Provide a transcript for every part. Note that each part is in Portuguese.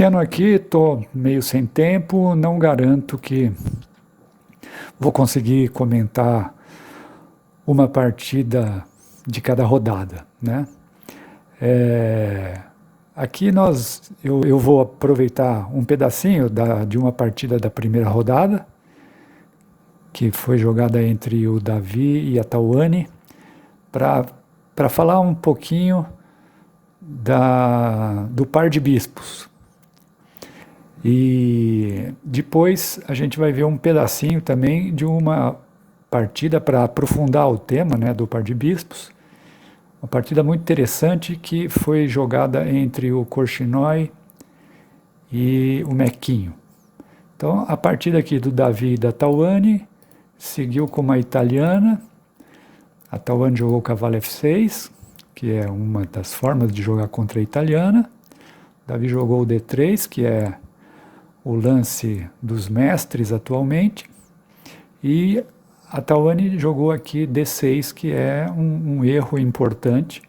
Esse ano aqui estou meio sem tempo, não garanto que vou conseguir comentar uma partida de cada rodada, né? Aqui eu vou aproveitar um pedacinho de uma partida da primeira rodada, que foi jogada entre o Davi e a Tawane, para falar um pouquinho do par de bispos. E depois a gente vai ver um pedacinho também de uma partida para aprofundar o tema, né, do par de bispos. Uma partida muito interessante que foi jogada entre o Korchnoi e o Mequinho. Então a partida aqui do Davi e da Tawane seguiu com uma italiana. A Tawane jogou cavalo F6, que é uma das formas de jogar contra a italiana. O Davi jogou o D3, que é o lance dos mestres atualmente, e a Tawane jogou aqui D6, que é um erro importante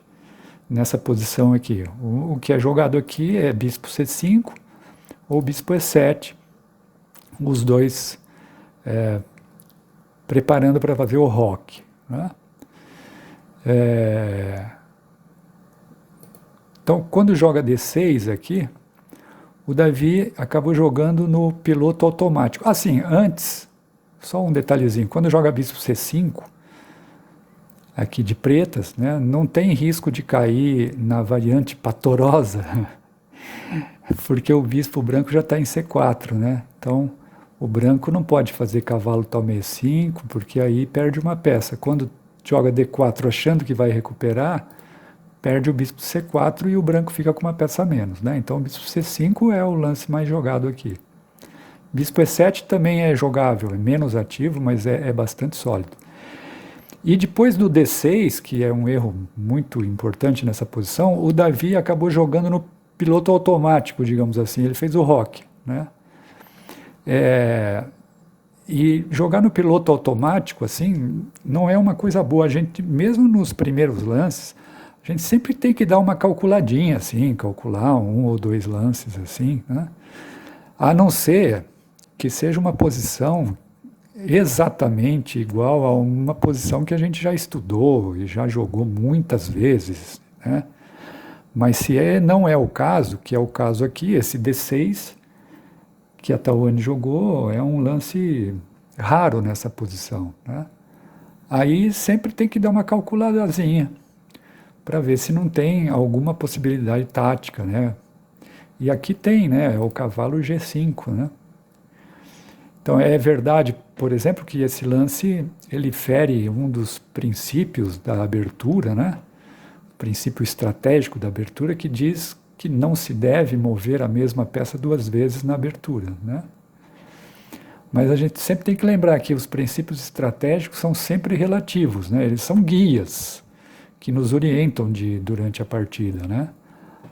nessa posição aqui. O que é jogado aqui é bispo C5 ou bispo E7, os dois preparando para fazer o roque, né? Então, quando joga D6 aqui, o Davi acabou jogando no piloto automático. Assim, antes, só um detalhezinho, quando joga bispo C5, aqui de pretas, né, não tem risco de cair na variante patorosa, porque o bispo branco já está em C4, né? Então, o branco não pode fazer cavalo toma E5, porque aí perde uma peça. Quando joga D4 achando que vai recuperar, perde o bispo C4 e o branco fica com uma peça a menos, né? Então o bispo C5 é o lance mais jogado aqui. Bispo E7 também é jogável, é menos ativo, mas é bastante sólido. E depois do D6, que é um erro muito importante nessa posição, o Davi acabou jogando no piloto automático, digamos assim, ele fez o roque, né? E jogar no piloto automático, assim, não é uma coisa boa. A gente, mesmo nos primeiros lances, a gente sempre tem que dar uma calculadinha, assim, calcular um ou dois lances, assim, né? A não ser que seja uma posição exatamente igual a uma posição que a gente já estudou e já jogou muitas vezes, né? Mas se não é o caso, que é o caso aqui, esse D6 que a Tawane jogou é um lance raro nessa posição, né? Aí sempre tem que dar uma calculadazinha para ver se não tem alguma possibilidade tática, né? E aqui tem, né? É o cavalo G5, né? Então é verdade, por exemplo, que esse lance ele fere um dos princípios da abertura, né? O princípio estratégico da abertura que diz que não se deve mover a mesma peça duas vezes na abertura, né? Mas a gente sempre tem que lembrar que os princípios estratégicos são sempre relativos, né? Eles são guias que nos orientam durante a partida, né?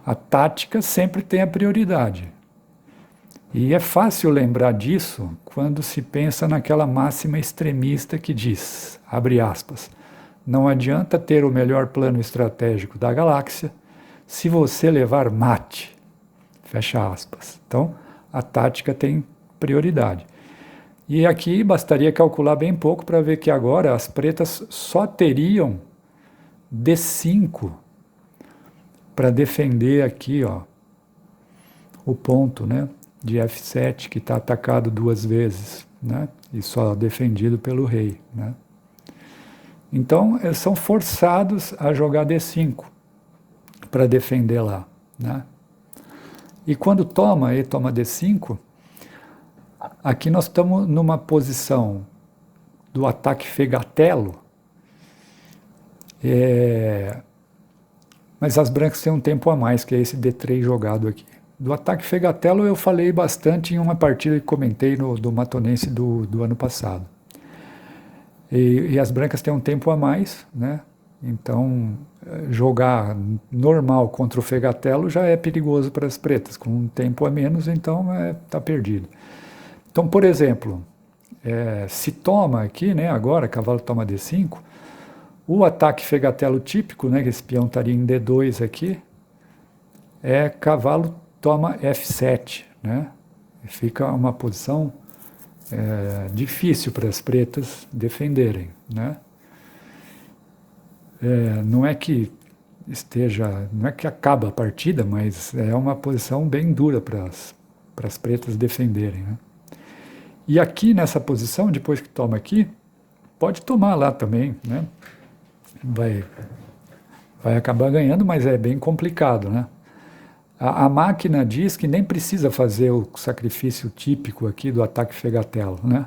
A tática sempre tem a prioridade. E é fácil lembrar disso quando se pensa naquela máxima extremista que diz, abre aspas, não adianta ter o melhor plano estratégico da galáxia se você levar mate, fecha aspas. Então, a tática tem prioridade. E aqui bastaria calcular bem pouco para ver que agora as pretas só teriam D5 para defender aqui, ó, o ponto, né, de F7 que está atacado duas vezes, né, e só defendido pelo rei, né. Então eles são forçados a jogar D5 para defender lá, né. E quando toma D5, aqui nós estamos numa posição do ataque fegatelo, mas as brancas têm um tempo a mais, que é esse D3 jogado aqui. Do ataque fegatelo eu falei bastante em uma partida que comentei do Matonense do ano passado. E as brancas têm um tempo a mais, né? Então jogar normal contra o fegatelo já é perigoso para as pretas, com um tempo a menos, então está perdido. Então, por exemplo, se toma aqui, né, agora, cavalo toma D5, o ataque fegatelo típico, né, que esse peão estaria em D2 aqui, é cavalo toma F7, né? Fica uma posição difícil para as pretas defenderem, né? Não é que não é que acaba a partida, mas é uma posição bem dura para as pretas defenderem, né? E aqui nessa posição, depois que toma aqui, pode tomar lá também, né? Vai acabar ganhando, mas é bem complicado, né? A máquina diz que nem precisa fazer o sacrifício típico aqui do ataque fegatelo, né?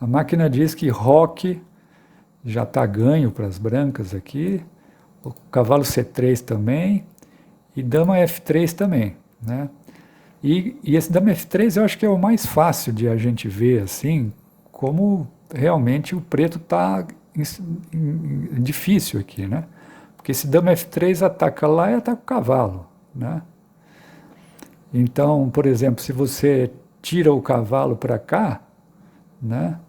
A máquina diz que roque já está ganho para as brancas aqui, o cavalo C3 também, e dama F3 também, né? E esse dama F3 eu acho que é o mais fácil de a gente ver, assim, como realmente o preto está difícil aqui, né? Porque esse dama F3 ataca lá e ataca o cavalo, né? Então, por exemplo, se você tira o cavalo para cá, né?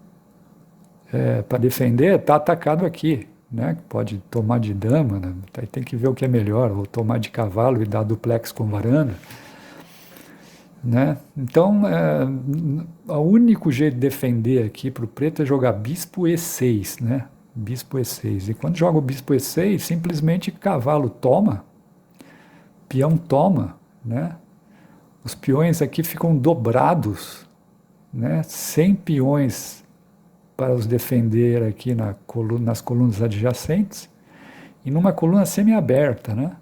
Para defender, está atacado aqui, né? Pode tomar de dama, né? Aí tem que ver o que é melhor, ou tomar de cavalo e dar duplex com varanda, né? Então, o único jeito de defender aqui para o preto é jogar bispo E6, né? Bispo E6. E quando joga o bispo E6, simplesmente cavalo toma, peão toma, né? Os peões aqui ficam dobrados, né? 100 peões para os defender aqui nas colunas adjacentes e numa coluna semi-aberta, né?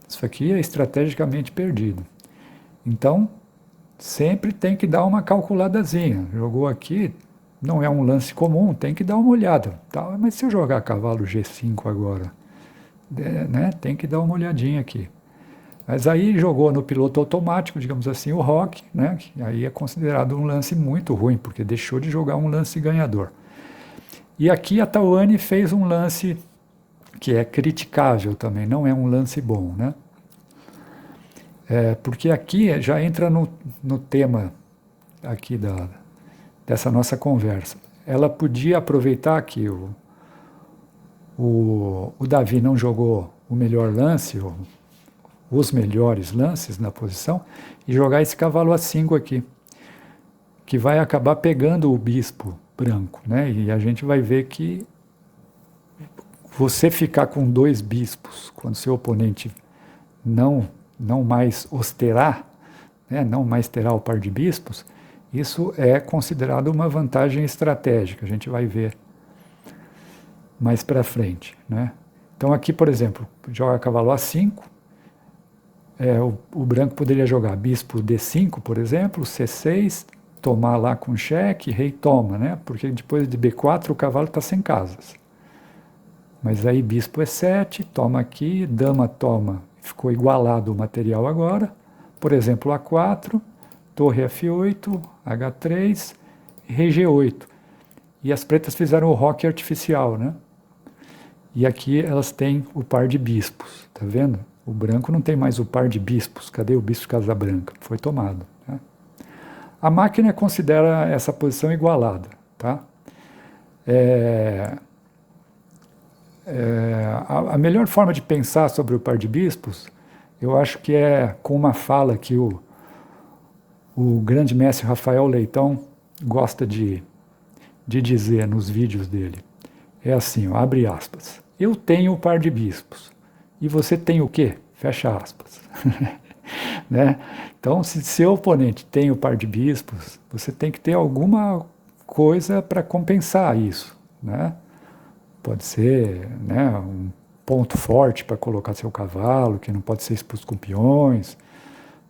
Isso aqui é estrategicamente perdido. Então, sempre tem que dar uma calculadazinha. Jogou aqui, não é um lance comum, tem que dar uma olhada. Tá? Mas se eu jogar cavalo G5 agora, né? Tem que dar uma olhadinha aqui. Mas aí jogou no piloto automático, digamos assim, o roque, né? Que aí é considerado um lance muito ruim, porque deixou de jogar um lance ganhador. E aqui a Tawane fez um lance que é criticável também, não é um lance bom, né? Porque aqui já entra no tema aqui dessa nossa conversa. Ela podia aproveitar que o Davi não jogou o melhor lance, os melhores lances na posição, e jogar esse cavalo A5 aqui, que vai acabar pegando o bispo branco, né? E a gente vai ver que você ficar com 2 bispos, quando seu oponente não mais osterar, né? Não mais terá o par de bispos, isso é considerado uma vantagem estratégica, a gente vai ver mais para frente, né? Então aqui, por exemplo, joga cavalo A5, o branco poderia jogar bispo D5, por exemplo, C6, tomar lá com cheque, rei toma, né? Porque depois de B4 o cavalo está sem casas. Mas aí bispo E7, toma aqui, dama toma, ficou igualado o material agora. Por exemplo, A4, torre F8, H3, rei G8. E as pretas fizeram o roque artificial, né? E aqui elas têm o par de bispos, tá vendo? O branco não tem mais o par de bispos. Cadê o bispo casa branca? Foi tomado, né? A máquina considera essa posição igualada, tá? A melhor forma de pensar sobre o par de bispos, eu acho que é com uma fala que o grande mestre Rafael Leitão gosta de dizer nos vídeos dele. É assim, ó, abre aspas. Eu tenho o par de bispos. E você tem o quê? Fecha aspas. Né? Então, se seu oponente tem o par de bispos, você tem que ter alguma coisa para compensar isso, né? Pode ser, né, um ponto forte para colocar seu cavalo, que não pode ser expulso com peões,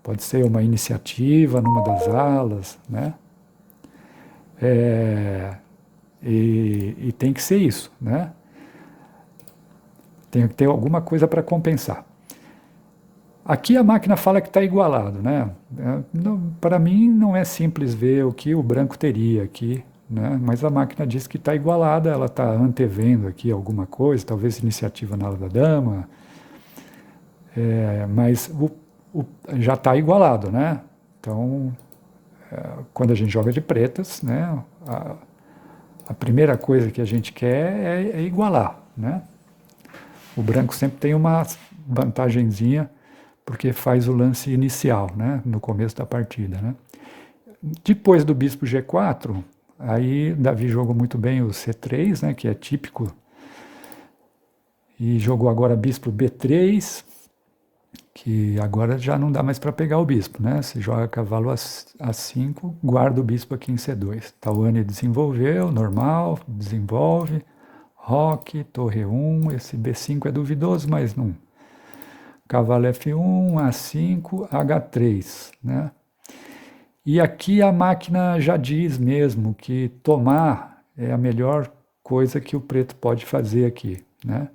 pode ser uma iniciativa numa das alas, né? E tem que ser isso, né? Tem que ter alguma coisa para compensar. Aqui a máquina fala que está igualado, né? Para mim não é simples ver o que o branco teria aqui, né? Mas a máquina diz que está igualada, ela está antevendo aqui alguma coisa, talvez iniciativa na ala da dama, mas já está igualado, né? Então, quando a gente joga de pretas, né? A primeira coisa que a gente quer é igualar, né? O branco sempre tem uma vantagenzinha porque faz o lance inicial, né? No começo da partida, né? Depois do bispo G4, aí Davi jogou muito bem o C3, né? Que é típico, e jogou agora bispo B3, que agora já não dá mais para pegar o bispo, né? Se joga cavalo A5, guarda o bispo aqui em C2. Tawane desenvolveu, normal, desenvolve, roque, torre 1, esse B5 é duvidoso, mas não. Cavalo F1, A5, H3, né? E aqui a máquina já diz mesmo que tomar é a melhor coisa que o preto pode fazer aqui, né?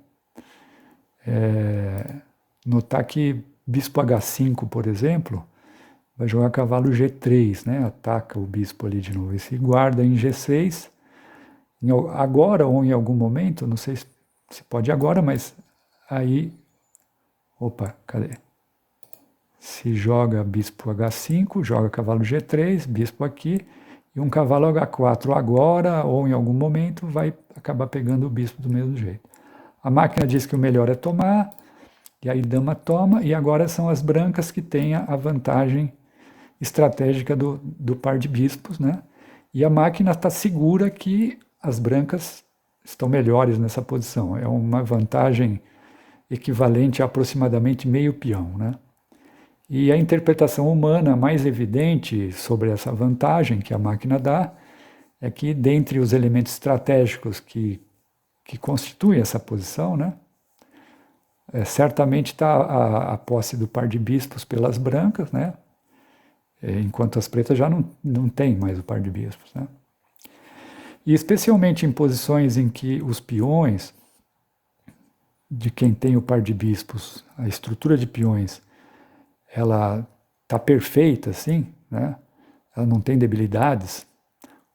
Notar que bispo H5, por exemplo, vai jogar cavalo G3, né? Ataca o bispo ali de novo. Esse guarda em G6, agora ou em algum momento, não sei se pode agora, mas aí, opa, cadê? Se joga bispo H5, joga cavalo G3, bispo aqui, e um cavalo H4 agora ou em algum momento vai acabar pegando o bispo do mesmo jeito. A máquina diz que o melhor é tomar, e aí dama toma, e agora são as brancas que têm a vantagem estratégica do par de bispos, né? E a máquina está segura que as brancas estão melhores nessa posição. É uma vantagem equivalente a aproximadamente meio peão, né? E a interpretação humana mais evidente sobre essa vantagem que a máquina dá é que, dentre os elementos estratégicos que constituem essa posição, né? Certamente está a posse do par de bispos pelas brancas, né? Enquanto as pretas já não têm mais o par de bispos, né? E especialmente em posições em que os peões de quem tem o par de bispos, a estrutura de peões, ela está perfeita, assim, né? Ela não tem debilidades.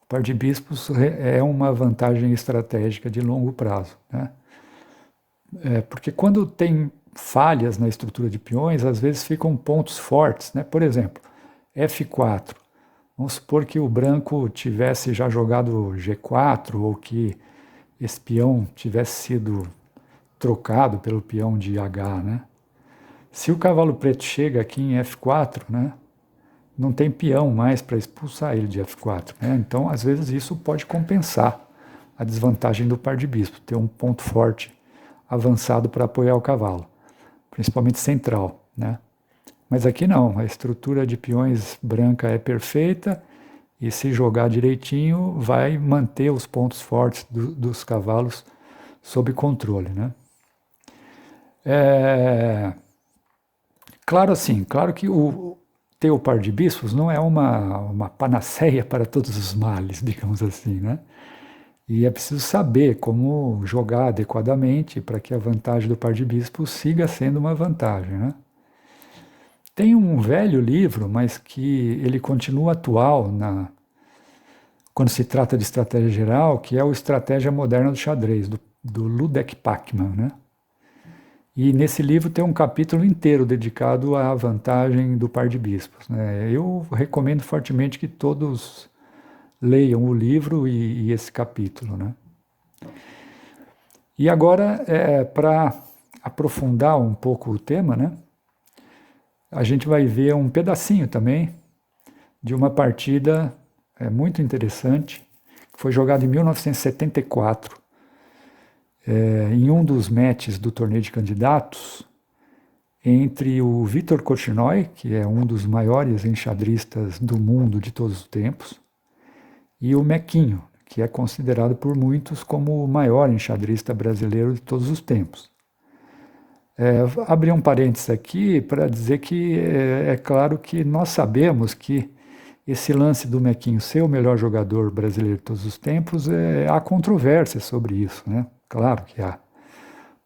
O par de bispos é uma vantagem estratégica de longo prazo, né? Porque quando tem falhas na estrutura de peões, às vezes ficam pontos fortes, né? Por exemplo, F4. Vamos supor que o branco tivesse já jogado G4 ou que esse peão tivesse sido trocado pelo peão de H, né? Se o cavalo preto chega aqui em F4, né, não tem peão mais para expulsar ele de F4, né? Então, às vezes, isso pode compensar a desvantagem do par de bispo, ter um ponto forte avançado para apoiar o cavalo, principalmente central, né? Mas aqui não, a estrutura de peões branca é perfeita e se jogar direitinho vai manter os pontos fortes dos cavalos sob controle, né? Claro que ter o par de bispos não é uma panaceia para todos os males, digamos assim, né? E é preciso saber como jogar adequadamente para que a vantagem do par de bispos siga sendo uma vantagem, né? Tem um velho livro, mas que ele continua atual quando se trata de estratégia geral, que é o Estratégia Moderna do Xadrez, do Ludek Pachmann, né? E nesse livro tem um capítulo inteiro dedicado à vantagem do par de bispos, né? Eu recomendo fortemente que todos leiam o livro e esse capítulo, né? E agora, para aprofundar um pouco o tema, né? A gente vai ver um pedacinho também de uma partida muito interessante, que foi jogada em 1974, em um dos matches do torneio de candidatos, entre o Vitor Korchnoi, que é um dos maiores enxadristas do mundo de todos os tempos, e o Mequinho, que é considerado por muitos como o maior enxadrista brasileiro de todos os tempos. Abrir um parênteses aqui para dizer que é claro que nós sabemos que esse lance do Mequinho ser o melhor jogador brasileiro de todos os tempos, há controvérsia sobre isso, né? Claro que há.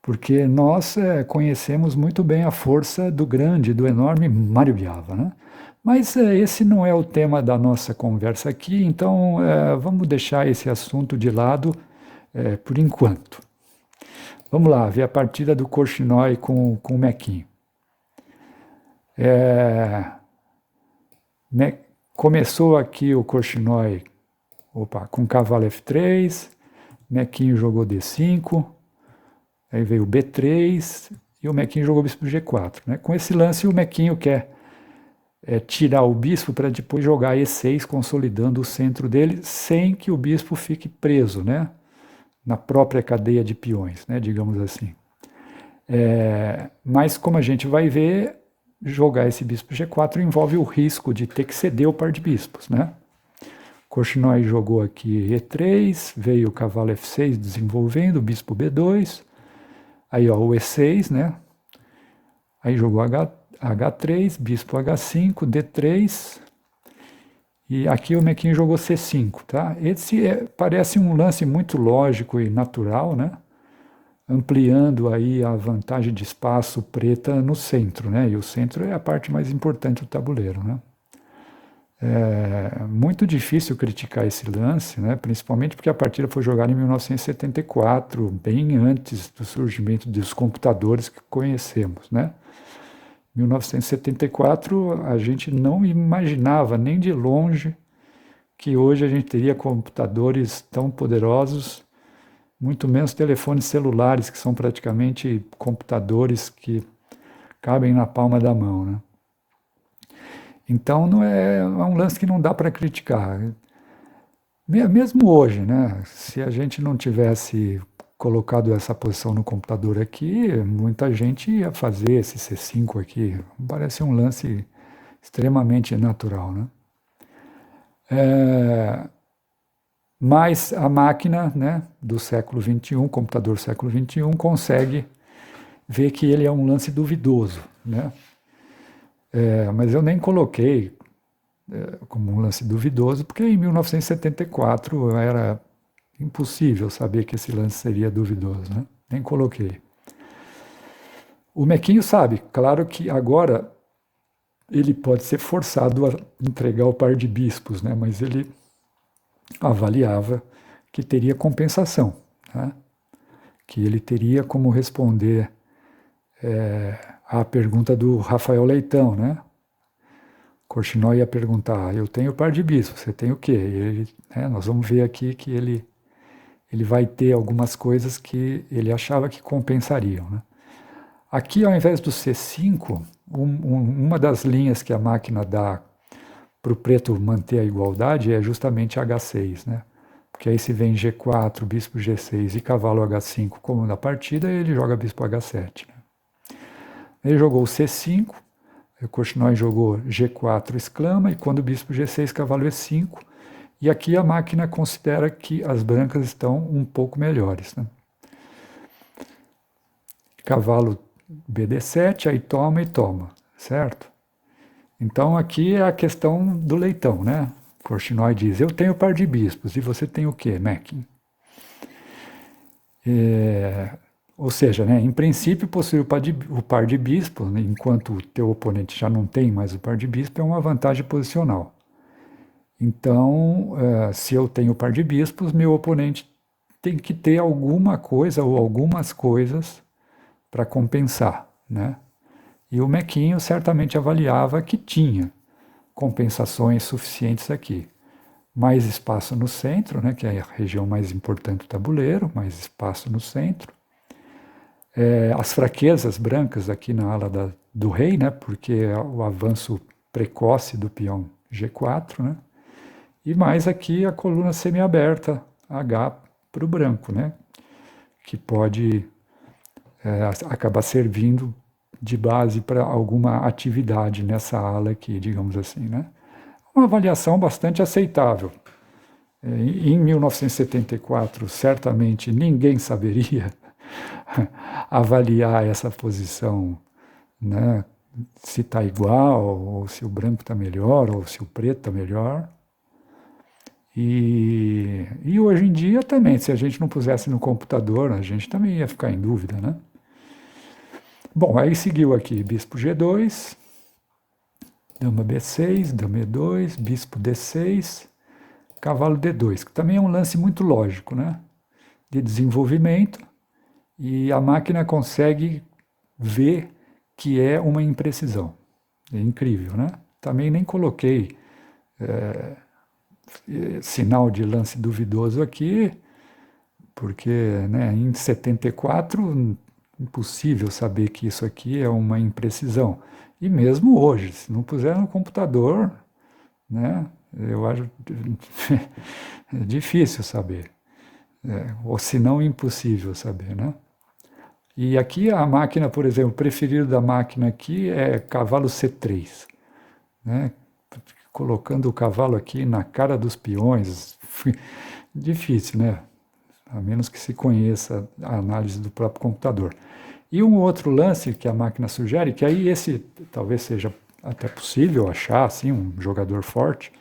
Porque nós conhecemos muito bem a força do grande, do enorme Mário Biava, né? Mas esse não é o tema da nossa conversa aqui, então vamos deixar esse assunto de lado por enquanto. Vamos lá, ver a partida do Korchnoi com o Mequinho. Começou aqui o Korchnoi com cavalo F3, Mequinho jogou D5, aí veio B3, e o Mequinho jogou bispo G4. Né? Com esse lance, o Mequinho quer tirar o bispo para depois jogar E6, consolidando o centro dele, sem que o bispo fique preso, né? Na própria cadeia de peões, né? Digamos assim. Mas, como a gente vai ver, jogar esse bispo G4 envolve o risco de ter que ceder o par de bispos, né? Korchnoi jogou aqui E3, veio o cavalo F6 desenvolvendo, o bispo B2, aí ó, o E6, né? Aí jogou H3, bispo H5, D3, e aqui o Mequinho jogou C5, tá? Esse parece um lance muito lógico e natural, né? Ampliando aí a vantagem de espaço preta no centro, né? E o centro é a parte mais importante do tabuleiro, né? É muito difícil criticar esse lance, né? Principalmente porque a partida foi jogada em 1974, bem antes do surgimento dos computadores que conhecemos, né? 1974, a gente não imaginava nem de longe que hoje a gente teria computadores tão poderosos, muito menos telefones celulares, que são praticamente computadores que cabem na palma da mão, né? Então não é um lance que não dá para criticar. Mesmo hoje, né? Se a gente não tivesse colocado essa posição no computador aqui, muita gente ia fazer esse C5 aqui. Parece um lance extremamente natural, né? Mas a máquina, né, do século XXI, computador século XXI, consegue ver que ele é um lance duvidoso, né? Mas eu nem coloquei como um lance duvidoso, porque em 1974 era impossível saber que esse lance seria duvidoso, né? Nem coloquei. O Mequinho sabe, claro que agora ele pode ser forçado a entregar o par de bispos, né? Mas ele avaliava que teria compensação, né? Que ele teria como responder à pergunta do Rafael Leitão, né? Korchnoi ia perguntar, eu tenho par de bispos, você tem o quê? E ele, né, nós vamos ver aqui que ele vai ter algumas coisas que ele achava que compensariam, né? Aqui, ao invés do C5, uma das linhas que a máquina dá para o preto manter a igualdade é justamente H6, né? Porque aí se vem G4, bispo G6 e cavalo H5 como na partida, ele joga bispo H7. Né? Ele jogou o C5, o Korchnoi jogou G4, exclama, e quando o bispo G6, cavalo E5, e aqui a máquina considera que as brancas estão um pouco melhores. Né? Cavalo BD7, aí toma e toma, certo? Então aqui é a questão do leitão, né? Korchnoi diz, eu tenho par de bispos, e você tem o quê, Mequin? Ou seja, né, em princípio, possuir o par de bispos, né, enquanto o teu oponente já não tem mais o par de bispo, é uma vantagem posicional. Então, se eu tenho o par de bispos, meu oponente tem que ter alguma coisa ou algumas coisas para compensar, né? E o Mequinho certamente avaliava que tinha compensações suficientes aqui. Mais espaço no centro, né, que é a região mais importante do tabuleiro, mais espaço no centro. As fraquezas brancas aqui na ala do rei, né, porque é o avanço precoce do peão G4, né, e mais aqui a coluna semiaberta H para o branco, né, que pode acabar servindo de base para alguma atividade nessa ala aqui, digamos assim, né. Uma avaliação bastante aceitável. Em 1974, certamente ninguém saberia avaliar essa posição, né? Se está igual, ou se o branco está melhor, ou se o preto está melhor. E hoje em dia também, se a gente não pusesse no computador, a gente também ia ficar em dúvida, né? Bom, aí seguiu aqui bispo G2, dama B6, dama E2, bispo D6, cavalo D2, que também é um lance muito lógico, né? De desenvolvimento, e a máquina consegue ver que é uma imprecisão. É incrível, né? Também nem coloquei sinal de lance duvidoso aqui, porque, né, em 74 impossível saber que isso aqui é uma imprecisão. E mesmo hoje, se não puser no computador, né, eu acho é difícil saber, ou se não impossível saber, né? E aqui a máquina, por exemplo, o preferido da máquina aqui é cavalo C3, né? Colocando o cavalo aqui na cara dos peões, difícil, né? A menos que se conheça a análise do próprio computador. E um outro lance que a máquina sugere, que aí esse talvez seja até possível achar, assim, um jogador forte,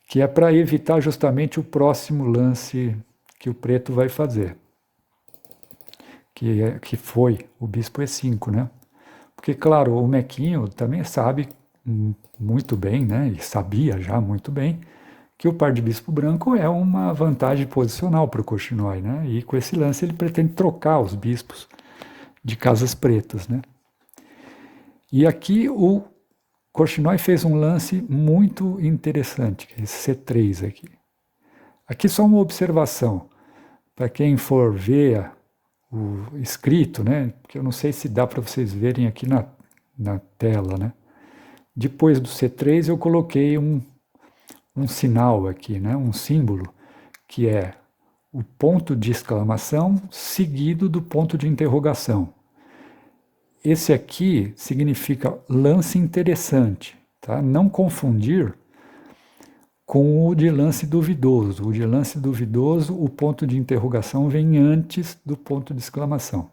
que é para evitar justamente o próximo lance que o preto vai fazer, que foi o bispo E5, né? Porque, claro, o Mequinho também sabe muito bem, né, e sabia já muito bem, que o par de bispo branco é uma vantagem posicional para o Korchnoi, né? E com esse lance ele pretende trocar os bispos de casas pretas, né? E aqui o Korchnoi fez um lance muito interessante, que é esse C3 aqui. Aqui só uma observação, para quem for ver o escrito, né? Porque eu não sei se dá para vocês verem aqui na tela, né? Depois do C3 eu coloquei um sinal aqui, né? Um símbolo, que é o ponto de exclamação seguido do ponto de interrogação. Esse aqui significa lance interessante, tá? Não confundir com o de lance duvidoso. O de lance duvidoso, o ponto de interrogação vem antes do ponto de exclamação.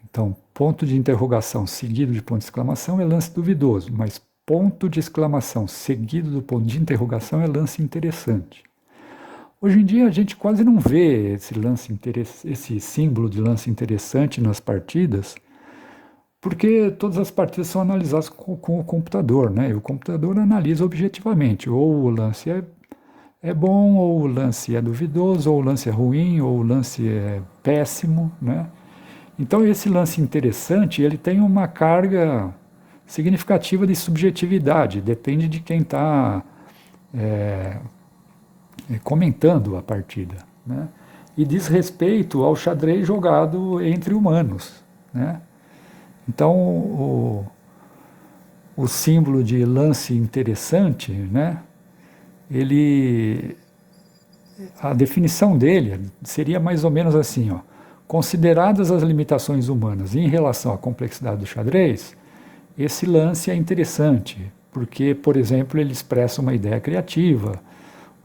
Então, ponto de interrogação seguido de ponto de exclamação é lance duvidoso, mas ponto de exclamação seguido do ponto de interrogação é lance interessante. Hoje em dia a gente quase não vê esse símbolo de lance interessante nas partidas, porque todas as partidas são analisadas com o computador, né? E o computador analisa objetivamente, ou o lance é bom, ou o lance é duvidoso, ou o lance é ruim, ou o lance é péssimo, né? Então esse lance interessante, ele tem uma carga significativa de subjetividade, depende de quem está comentando a partida, né? E diz respeito ao xadrez jogado entre humanos, né? Então, o símbolo de lance interessante, né, a definição dele seria mais ou menos assim, ó, consideradas as limitações humanas em relação à complexidade do xadrez, esse lance é interessante, porque, por exemplo, ele expressa uma ideia criativa,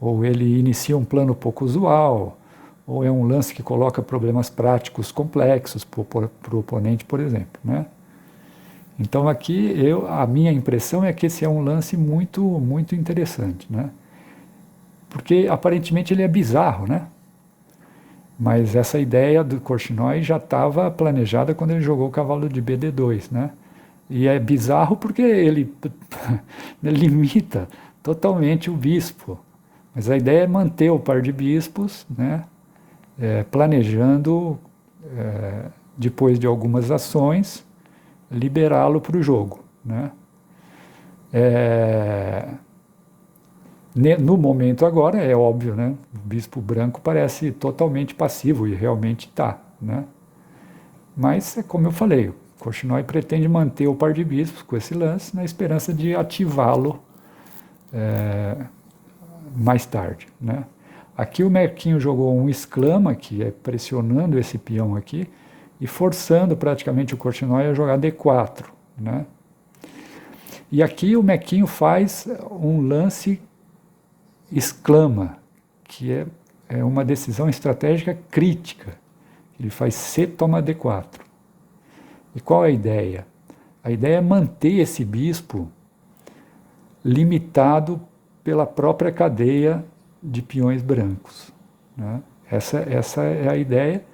ou ele inicia um plano pouco usual, ou é um lance que coloca problemas práticos complexos para o oponente, por exemplo, né? Então aqui a minha impressão é que esse é um lance muito, muito interessante, né? Porque aparentemente ele é bizarro, né? Mas essa ideia do Korchnoi já estava planejada quando ele jogou o cavalo de BD2, né? E é bizarro porque ele limita totalmente o bispo. Mas a ideia é manter o par de bispos, né? Planejando, depois de algumas ações, liberá-lo para o jogo, né? No momento agora, é óbvio, né? O bispo branco parece totalmente passivo e realmente está, né? Mas, como eu falei, o Korchnoi pretende manter o par de bispos com esse lance na esperança de ativá-lo mais tarde, né? Aqui o Mequinho jogou um exclama, que é pressionando esse peão aqui, e forçando praticamente o Korchnoi a jogar D4, né? E aqui o Mequinho faz um lance exclama, que é uma decisão estratégica crítica. Ele faz C toma D4. E qual é a ideia? A ideia é manter esse bispo limitado pela própria cadeia de peões brancos, né? Essa é a ideia,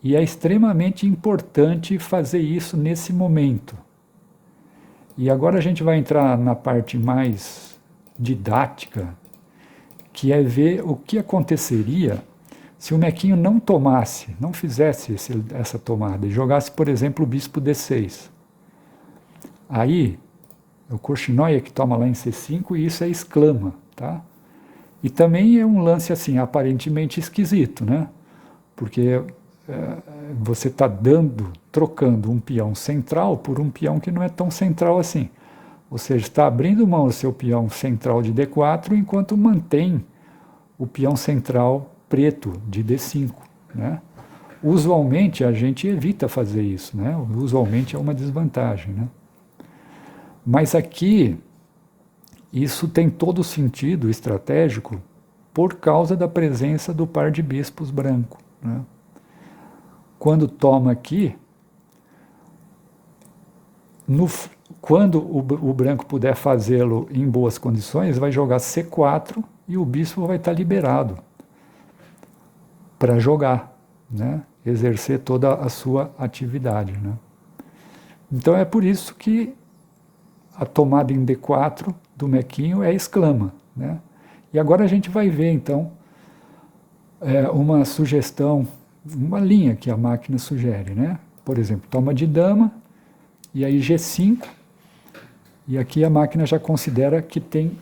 e é extremamente importante fazer isso nesse momento. E agora a gente vai entrar na parte mais didática, que é ver o que aconteceria se o Mequinho não tomasse, não fizesse essa tomada, e jogasse, por exemplo, o bispo D6. Aí, o Korchnoi é que toma lá em C5 e isso é exclama, tá? E também é um lance, assim, aparentemente esquisito, né? Porque você está trocando um peão central por um peão que não é tão central assim. Ou seja, está abrindo mão do seu peão central de D4 enquanto mantém o peão central preto de D5, né? Usualmente a gente evita fazer isso, né? Usualmente é uma desvantagem, né? Mas aqui isso tem todo o sentido estratégico por causa da presença do par de bispos branco, né? Quando toma aqui, quando o branco puder fazê-lo em boas condições, vai jogar C4 e o bispo vai estar liberado para jogar, né? Exercer toda a sua atividade, né? Então é por isso que a tomada em D4 do Mequinho é exclama, né? E agora a gente vai ver então uma sugestão, uma linha que a máquina sugere, né? Por exemplo, toma de dama e aí G5, e aqui a máquina já considera que tem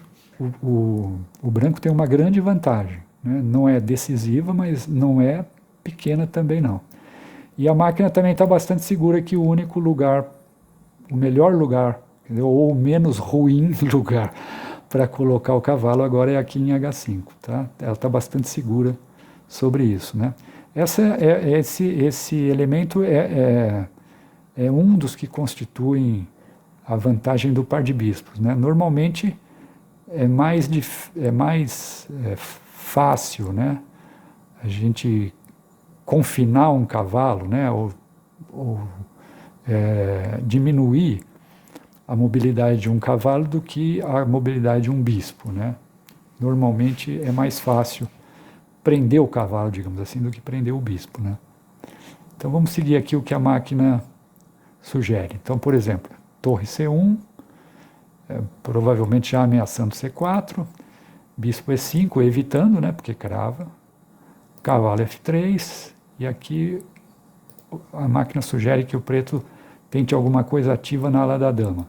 o branco tem uma grande vantagem, né? Não é decisiva, mas não é pequena também não. E a máquina também está bastante segura que o único lugar, o melhor lugar, ou o menos ruim lugar para colocar o cavalo agora é aqui em H5, tá? Ela está bastante segura sobre isso, né? Esse elemento é um dos que constituem a vantagem do par de bispos, né? Normalmente é mais fácil, né? A gente confinar um cavalo, né? Ou diminuir a mobilidade de um cavalo do que a mobilidade de um bispo, né? Normalmente é mais fácil prender o cavalo, digamos assim, do que prender o bispo, né? Então vamos seguir aqui o que a máquina sugere. Então, por exemplo, torre C1, provavelmente já ameaçando C4, bispo E5, evitando, né? Porque crava, cavalo F3, e aqui a máquina sugere que o preto tente alguma coisa ativa na ala da dama.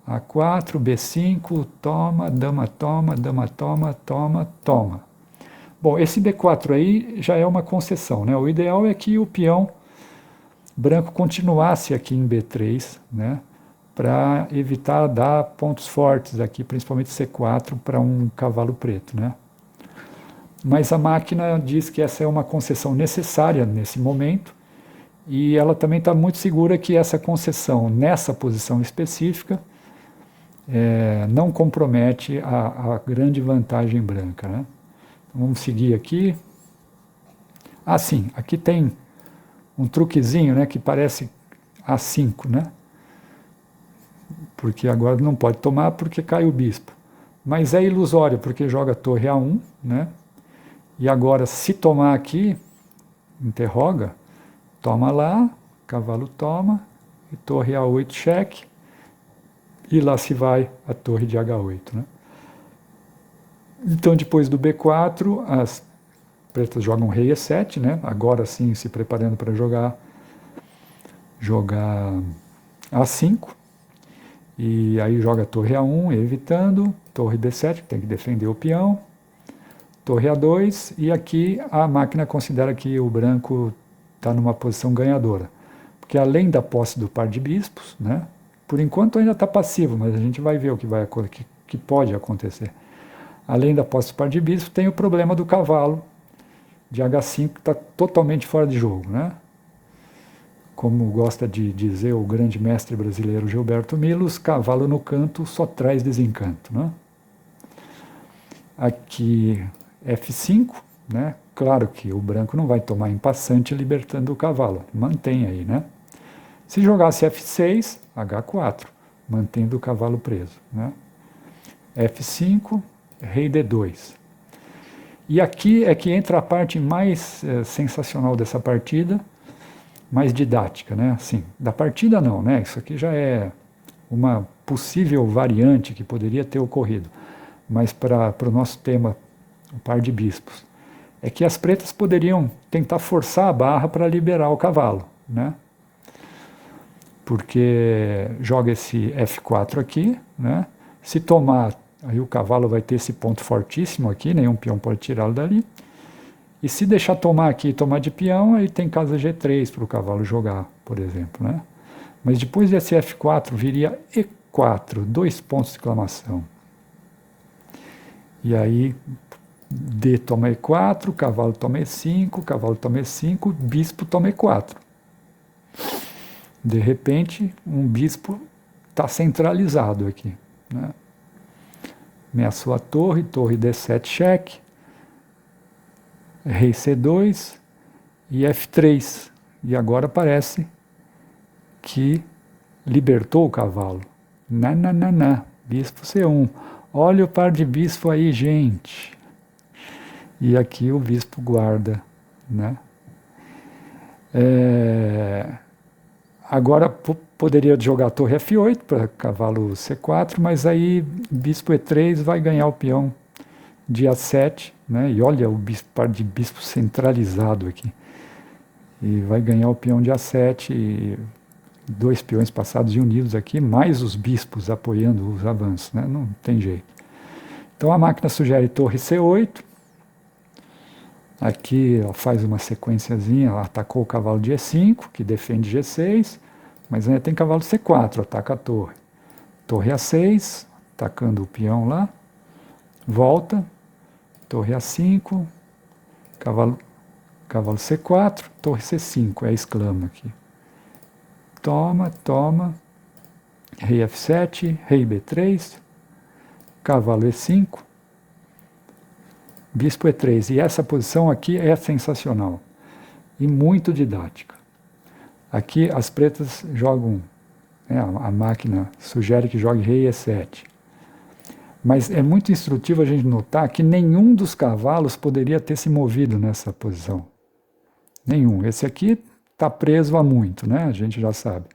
A4, B5, toma, dama toma, dama toma, toma, toma. Bom, esse B4 aí já é uma concessão, né? O ideal é que o peão branco continuasse aqui em B3, né? Para evitar dar pontos fortes aqui, principalmente C4 para um cavalo preto, né? Mas a máquina diz que essa é uma concessão necessária nesse momento, e ela também está muito segura que essa concessão nessa posição específica não compromete a grande vantagem branca, né? Então, vamos seguir aqui. Ah, sim, aqui tem um truquezinho, né, que parece A5, né? Porque agora não pode tomar porque cai o bispo. Mas é ilusório, porque joga torre A1, né? E agora, se tomar aqui, interroga, toma lá, cavalo toma, e torre A8 cheque, e lá se vai a torre de H8, né? Então, depois do B4, as pretas jogam rei E7, né? Agora sim, se preparando para jogar A5, e aí joga torre A1, evitando, torre B7, tem que defender o peão, torre A2, e aqui a máquina considera que o branco está numa posição ganhadora, porque além da posse do par de bispos, né? Por enquanto ainda está passivo, mas a gente vai ver o que pode acontecer. Além da posse do par de bispos, tem o problema do cavalo de H5, que está totalmente fora de jogo, né? Como gosta de dizer o grande mestre brasileiro Gilberto Milos, cavalo no canto só traz desencanto, né? Aqui F5, né? Claro que o branco não vai tomar em passante libertando o cavalo, mantém aí, né? Se jogasse F6, H4, mantendo o cavalo preso, né? F5, rei D2. E aqui é que entra a parte mais sensacional dessa partida, mais didática, né? Assim, da partida não, né? Isso aqui já é uma possível variante que poderia ter ocorrido, mas para o nosso tema, o par de bispos, é que as pretas poderiam tentar forçar a barra para liberar o cavalo, né? Porque joga esse F4 aqui, né? Se tomar, aí o cavalo vai ter esse ponto fortíssimo aqui, nenhum peão pode tirá-lo dali. E se deixar tomar aqui e tomar de peão, aí tem casa G3 para o cavalo jogar, por exemplo, né? Mas depois desse F4 viria E4, 2 pontos de exclamação. E aí D toma E4, cavalo toma E5, cavalo toma E5, bispo toma E4. De repente, um bispo está centralizado aqui, né? Ameaçou a torre, torre D7 cheque, rei C2 e F3. E agora parece que libertou o cavalo. Nananana, bispo C1. Olha o par de bispo aí, gente. E aqui o bispo guarda, né? Agora poderia jogar torre F8 para cavalo C4, mas aí bispo E3 vai ganhar o peão de A7, né? E olha o par de bispo centralizado aqui. E vai ganhar o peão de A7, e 2 peões passados e unidos aqui, mais os bispos apoiando os avanços, né? Não tem jeito. Então a máquina sugere torre C8. Aqui ela faz uma sequenciazinha, ela atacou o cavalo de E5, que defende G6, mas ainda tem cavalo C4, ataca a torre. Torre A6, atacando o peão lá, volta, torre A5, cavalo C4, torre C5, exclama aqui. Toma, toma, rei F7, rei B3, cavalo E5, bispo E3. E essa posição aqui é sensacional e muito didática. Aqui as pretas jogam, né, a máquina sugere que jogue rei E7. Mas é muito instrutivo a gente notar que nenhum dos cavalos poderia ter se movido nessa posição. Nenhum. Esse aqui está preso há muito, né? A gente já sabe.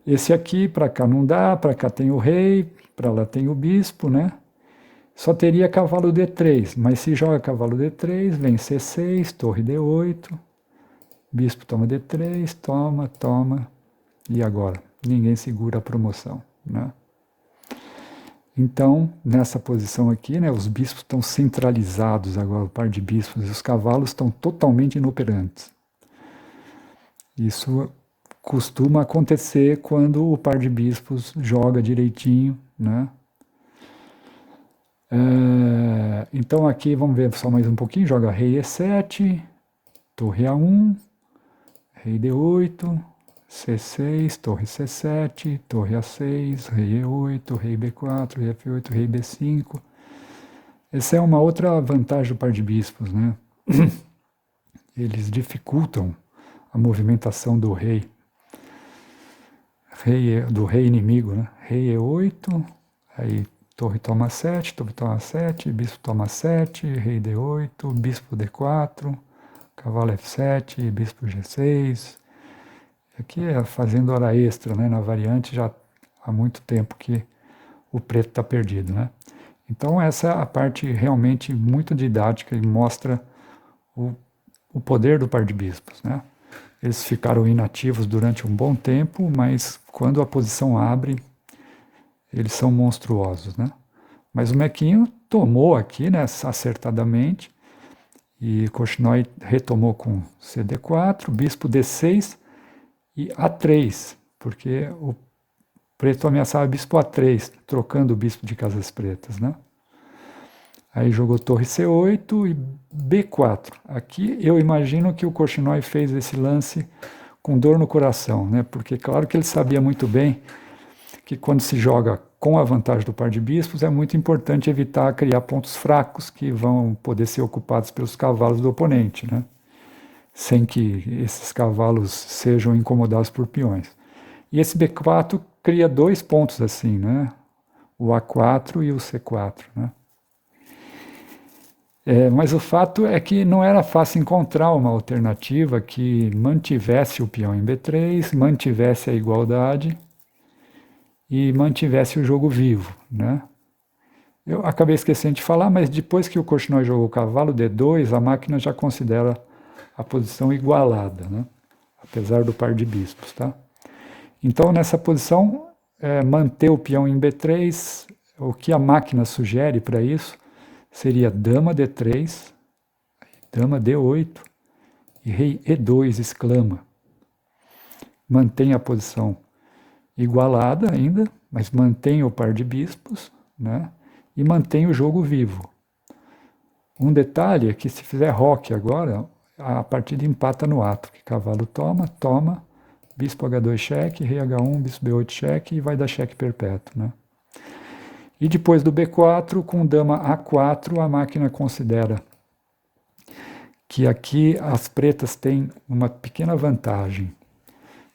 Esse aqui, para cá não dá, para cá tem o rei, para lá tem o bispo, né? Só teria cavalo D3, mas se joga cavalo D3, vem C6, torre D8, bispo toma D3, toma, toma, e agora? Ninguém segura a promoção, né? Então, nessa posição aqui, né, os bispos estão centralizados agora, o par de bispos, e os cavalos estão totalmente inoperantes. Isso costuma acontecer quando o par de bispos joga direitinho, né? Então aqui, vamos ver só mais um pouquinho, joga rei E7, torre A1, rei D8, C6, torre C7, torre A6, rei E8, rei B4, rei F8, rei B5. Essa é uma outra vantagem do par de bispos, né? Eles dificultam a movimentação do rei inimigo, né? Rei E8, aí torre toma 7, torre toma 7, bispo toma 7, rei D8, bispo D4, cavalo F7, bispo G6. Aqui é fazendo hora extra, né? Na variante já há muito tempo que o preto está perdido, né? Então essa é a parte realmente muito didática e mostra o poder do par de bispos, né? Eles ficaram inativos durante um bom tempo, mas quando a posição abre, eles são monstruosos, né? Mas o Mequinho tomou aqui, né, acertadamente, e Korchnoi retomou com CD4, bispo D6 e A3, porque o preto ameaçava bispo A3, trocando o bispo de casas pretas, né? Aí jogou torre C8 e B4. Aqui eu imagino que o Korchnoi fez esse lance com dor no coração, né? Porque claro que ele sabia muito bem que quando se joga com a vantagem do par de bispos é muito importante evitar criar pontos fracos que vão poder ser ocupados pelos cavalos do oponente, né? Sem que esses cavalos sejam incomodados por peões. E esse B4 cria 2 pontos assim, né? O A4 e o C4, né? Mas o fato é que não era fácil encontrar uma alternativa que mantivesse o peão em B3, mantivesse a igualdade e mantivesse o jogo vivo, né? Eu acabei esquecendo de falar, mas depois que o Korchnoi jogou o cavalo D2, a máquina já considera a posição igualada, né? Apesar do par de bispos, tá? Então, nessa posição, manter o peão em B3, o que a máquina sugere para isso seria dama D3, dama D8 e rei E2 exclama. Mantém a posição igualada ainda, mas mantém o par de bispos, né? E mantém o jogo vivo. Um detalhe é que se fizer roque agora, a partida empata no ato, que cavalo toma, bispo H2 cheque, rei H1, bispo B8 cheque e vai dar cheque perpétuo, né? E depois do B4, com dama A4, a máquina considera que aqui as pretas têm uma pequena vantagem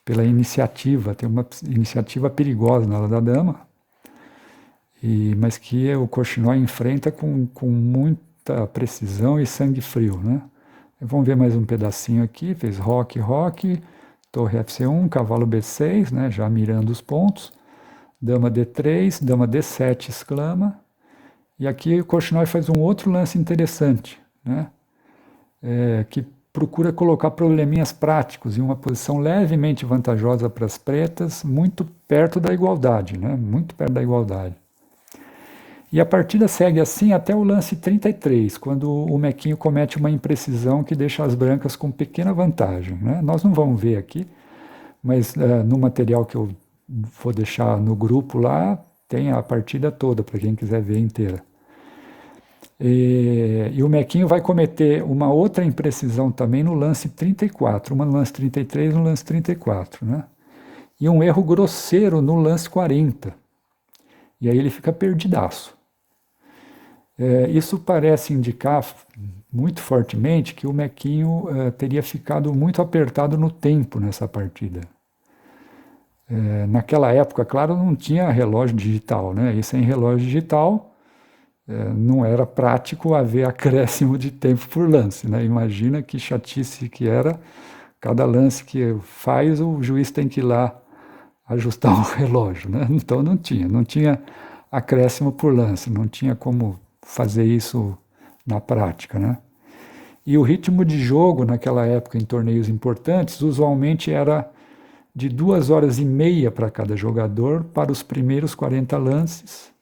pela iniciativa, tem uma iniciativa perigosa na hora da dama, mas que o Korchnoi enfrenta com muita precisão e sangue frio, né? Vamos ver mais um pedacinho aqui, fez roque, torre Fc1, cavalo B6, né, já mirando os pontos, dama D3, dama D7 exclama, e aqui o Korchnoi faz um outro lance interessante, né, que procura colocar probleminhas práticos em uma posição levemente vantajosa para as pretas, muito perto da igualdade, né, muito perto da igualdade. E a partida segue assim até o lance 33, quando o Mequinho comete uma imprecisão que deixa as brancas com pequena vantagem, né? Nós não vamos ver aqui, mas no material que eu vou deixar no grupo lá, tem a partida toda, para quem quiser ver inteira. E o Mequinho vai cometer uma outra imprecisão também no lance 34, uma no lance 33 e no lance 34, né? E um erro grosseiro no lance 40. E aí ele fica perdidaço. Isso parece indicar muito fortemente que o Mequinho teria ficado muito apertado no tempo nessa partida. Naquela época, claro, não tinha relógio digital, né? E sem relógio digital não era prático haver acréscimo de tempo por lance, né? Imagina que chatice que era, cada lance que faz o juiz tem que ir lá ajustar o relógio, né? Então não tinha acréscimo por lance, não tinha como fazer isso na prática, né? E o ritmo de jogo naquela época em torneios importantes usualmente era de 2 horas e meia para cada jogador para os primeiros 40 lances,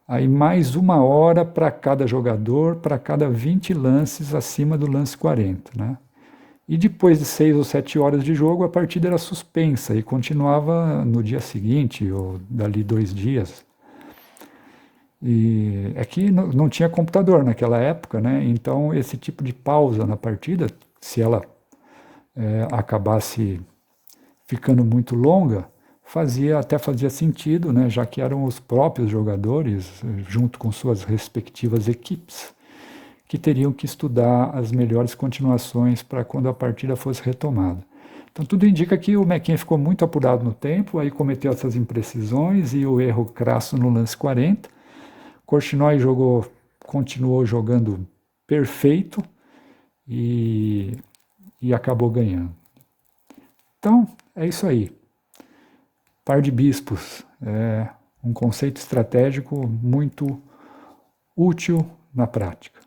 aí mais 1 hora para cada jogador para cada 20 lances acima do lance 40, né? E depois de 6 ou 7 horas de jogo a partida era suspensa e continuava no dia seguinte ou dali 2 dias. E é que não tinha computador naquela época, né? Então esse tipo de pausa na partida, se ela acabasse ficando muito longa, até fazia sentido, né? Já que eram os próprios jogadores, junto com suas respectivas equipes, que teriam que estudar as melhores continuações para quando a partida fosse retomada. Então tudo indica que o Mequinho ficou muito apurado no tempo, aí cometeu essas imprecisões e o erro crasso no lance 40. Korchnoi continuou jogando perfeito e acabou ganhando. Então, é isso aí. Par de bispos é um conceito estratégico muito útil na prática.